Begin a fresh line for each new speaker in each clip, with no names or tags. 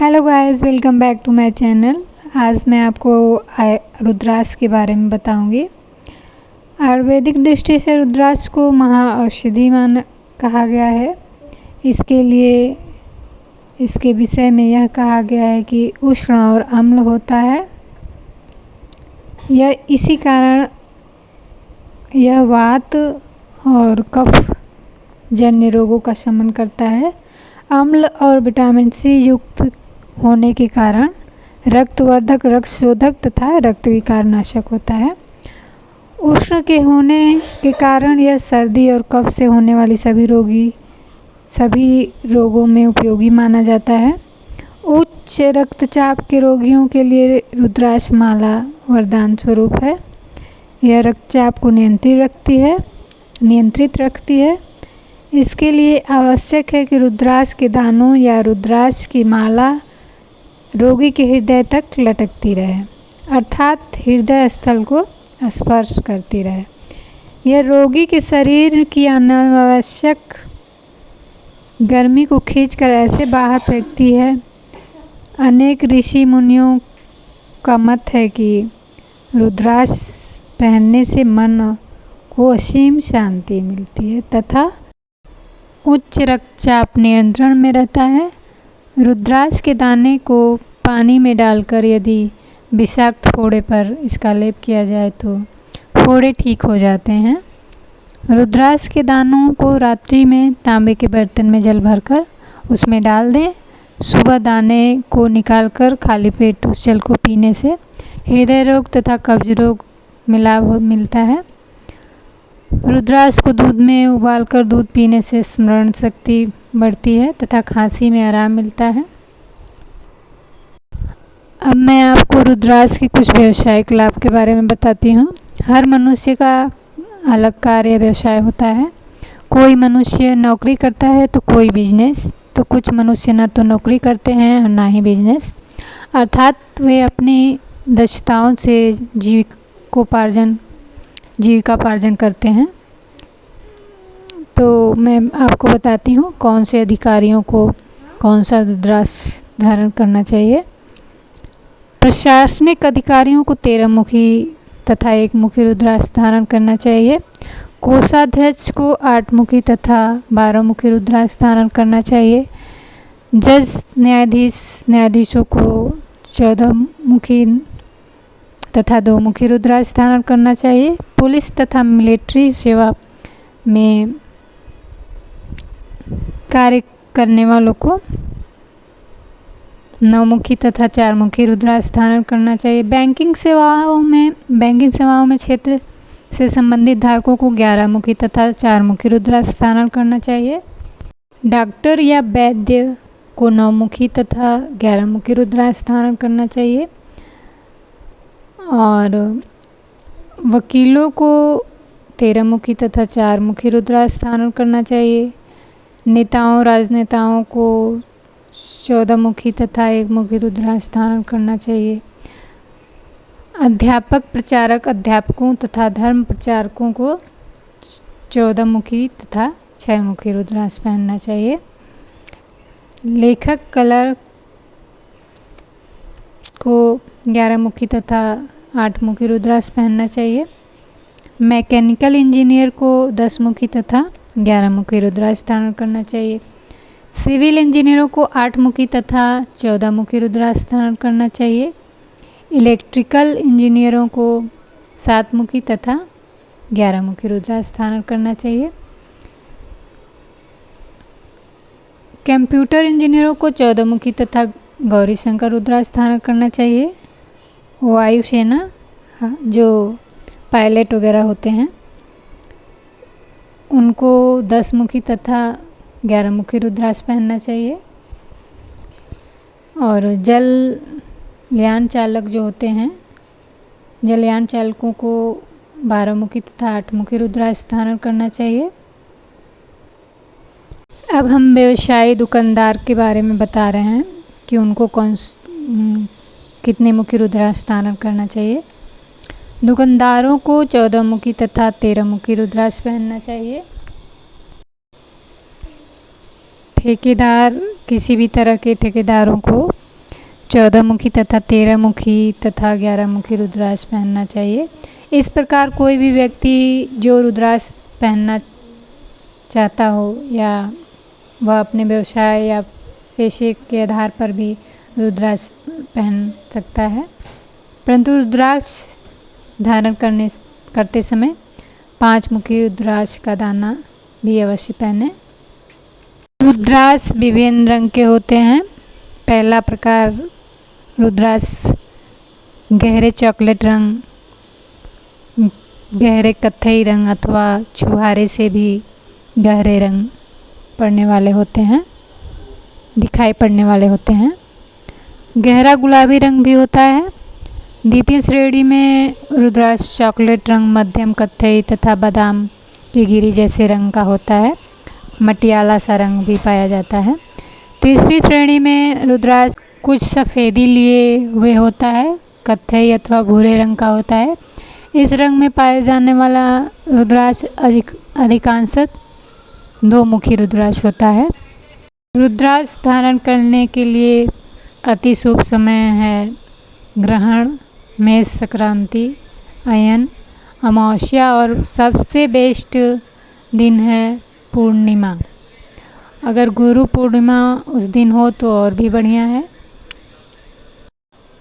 Hello guys, welcome back to my channel. आज मैं आपको रुद्राक्ष के बारे में बताऊंगी। आयुर्वेदिक दृष्टि से रुद्राक्ष को महाऔषधि कहा गया है। इसके लिए इसके विषय में यह कहा गया है कि उष्ण और अम्ल होता है। यह इसी कारण यह वात और कफ जन्य रोगों का शमन करता है। अम्ल और विटामिन सी युक्त होने के कारण रक्तवर्धक, रक्त शोधक तथा रक्त विकार नाशक होता है। उष्ण के होने के कारण यह सर्दी और कफ से होने वाली सभी रोगों में उपयोगी माना जाता है। उच्च रक्तचाप के रोगियों के लिए रुद्राक्ष माला वरदान स्वरूप है। यह रक्तचाप को नियंत्रित रखती है। इसके लिए आवश्यक है कि रुद्राक्ष के दानों या रुद्राक्ष की माला रोगी के हृदय तक लटकती रहे, अर्थात हृदय स्थल को स्पर्श करती रहे। यह रोगी के शरीर की अनावश्यक गर्मी को खींचकर ऐसे बाहर फेंकती है। अनेक ऋषि मुनियों का मत है कि रुद्राक्ष पहनने से मन को असीम शांति मिलती है तथा उच्च रक्तचाप नियंत्रण में रहता है। रुद्राक्ष के दाने को पानी में डालकर यदि विषाक्त फोड़े पर इसका लेप किया जाए तो फोड़े ठीक हो जाते हैं। रुद्राक्ष के दानों को रात्रि में तांबे के बर्तन में जल भरकर उसमें डाल दें। सुबह दाने को निकालकर खाली पेट उस जल को पीने से हृदय रोग तथा कब्ज रोग मिलता है। रुद्राक्ष को दूध में उबालकर दूध पीने से स्मरण शक्ति बढ़ती है तथा खांसी में आराम मिलता है। अब मैं आपको रुद्राक्ष के कुछ व्यावसायिक लाभ के बारे में बताती हूँ। हर मनुष्य का अलग कार्य व्यवसाय होता है। कोई मनुष्य नौकरी करता है तो कोई बिजनेस, तो कुछ मनुष्य ना तो नौकरी करते हैं और ना ही बिजनेस, अर्थात वे अपनी दक्षताओं से जीविकापार्जन करते हैं। तो मैं आपको बताती हूँ कौन से अधिकारियों को कौन सा रुद्राक्ष धारण करना चाहिए। प्रशासनिक अधिकारियों को 13 मुखी तथा 1 मुखी रुद्राक्ष धारण करना चाहिए। कोषाध्यक्ष को 8 मुखी तथा 12 मुखी रुद्राक्ष धारण करना चाहिए। जज न्यायाधीशों को 14 मुखी तथा 2 मुखी रुद्राक्ष धारण करना चाहिए। पुलिस तथा मिलिट्री सेवा में कार्य करने वालों को 9 मुखी तथा 4 मुखी रुद्राक्ष धारण करना चाहिए। बैंकिंग सेवाओं में क्षेत्र से संबंधित धारकों को 11 मुखी तथा 4 मुखी रुद्राक्ष धारण करना चाहिए। डॉक्टर या वैद्य को 9 मुखी तथा 11 मुखी रुद्राक्ष धारण करना चाहिए। और वकीलों को 13 मुखी तथा 4 मुखी रुद्राक्ष धारण करना चाहिए। राजनेताओं को 14 मुखी तथा 1 मुखी रुद्राक्ष धारण करना चाहिए। अध्यापकों तथा धर्म प्रचारकों को 14 मुखी तथा 6 मुखी रुद्राक्ष पहनना चाहिए। लेखक कलर को 11 मुखी तथा 8 मुखी रुद्राक्ष पहनना चाहिए। मैकेनिकल इंजीनियर को 10 मुखी तथा 11 मुखी रुद्राक्ष धारण करना चाहिए। सिविल इंजीनियरों को 8 मुखी तथा 14 मुखी रुद्राक्ष धारण करना चाहिए। इलेक्ट्रिकल इंजीनियरों को 7 मुखी तथा 11 मुखी रुद्राक्ष धारण करना चाहिए। कंप्यूटर इंजीनियरों को 14 मुखी तथा गौरी शंकर रुद्राक्ष धारण करना चाहिए। वायुसेना जो पायलट वगैरह होते हैं उनको 10 मुखी तथा 11 मुखी रुद्राक्ष पहनना चाहिए। और जलयान चालक जो होते हैं, जलयान चालकों को 12 मुखी तथा 8 मुखी रुद्राक्ष धारण करना चाहिए। अब हम व्यवसायी दुकानदार के बारे में बता रहे हैं कि उनको कितने मुखी रुद्राक्ष धारण करना चाहिए। दुकानदारों को 14 मुखी तथा 13 मुखी रुद्राक्ष पहनना चाहिए। ठेकेदार किसी भी तरह के ठेकेदारों को 14 मुखी तथा 13 मुखी तथा 11 मुखी रुद्राक्ष पहनना चाहिए। इस प्रकार कोई भी व्यक्ति जो रुद्राक्ष पहनना चाहता हो या वह अपने व्यवसाय या पेशे के आधार पर भी रुद्राक्ष पहन सकता है, परंतु रुद्राक्ष धारण करते समय 5 मुखी रुद्राक्ष का दाना भी अवश्य पहने। रुद्राक्ष विभिन्न रंग के होते हैं। पहला प्रकार रुद्राक्ष गहरे चॉकलेट रंग, गहरे कत्थई रंग अथवा छुहारे से भी गहरे रंग पड़ने वाले होते हैं, दिखाई पड़ने वाले होते हैं। गहरा गुलाबी रंग भी होता है। द्वितीय श्रेणी में रुद्राक्ष चॉकलेट रंग, मध्यम कत्थई तथा बादाम की गिरी जैसे रंग का होता है। मटियाला सा रंग भी पाया जाता है। तीसरी श्रेणी में रुद्राक्ष कुछ सफ़ेदी लिए हुए होता है, कत्थई अथवा भूरे रंग का होता है। इस रंग में पाए जाने वाला रुद्राक्ष अधिकांशतः 2 मुखी रुद्राक्ष होता है। रुद्राक्ष धारण करने के लिए अति शुभ समय है ग्रहण, मेष संक्रांति, अयन, अमावस्या और सबसे बेस्ट दिन है पूर्णिमा। अगर गुरु पूर्णिमा उस दिन हो तो और भी बढ़िया है।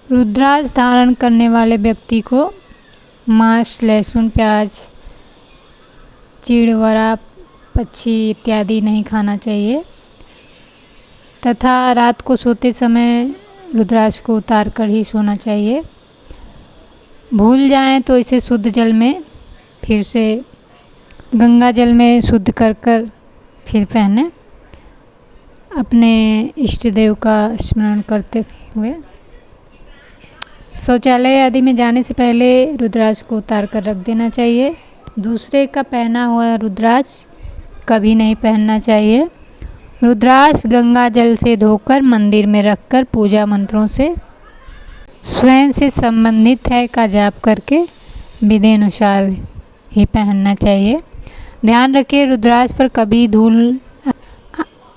रुद्राक्ष धारण करने वाले व्यक्ति को मांस, लहसुन, प्याज, चिड़वरा, पक्षी इत्यादि नहीं खाना चाहिए तथा रात को सोते समय रुद्राक्ष को उतार कर ही सोना चाहिए। भूल जाएं तो इसे शुद्ध जल में फिर से गंगा जल में शुद्ध कर फिर पहने, अपने इष्ट देव का स्मरण करते हुए। शौचालय आदि में जाने से पहले रुद्राक्ष को उतार कर रख देना चाहिए। दूसरे का पहना हुआ रुद्राक्ष कभी नहीं पहनना चाहिए। रुद्राक्ष गंगा जल से धोकर मंदिर में रखकर पूजा मंत्रों से स्वयं से संबंधित है का जाप करके विधि अनुसार ही पहनना चाहिए। ध्यान रखिए रुद्राक्ष पर कभी धूल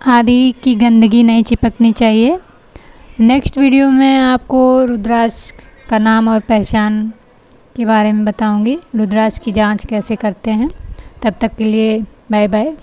आदि की गंदगी नहीं चिपकनी चाहिए। नेक्स्ट वीडियो में आपको रुद्राक्ष का नाम और पहचान के बारे में बताऊंगी, रुद्राक्ष की जांच कैसे करते हैं। तब तक के लिए बाय बाय।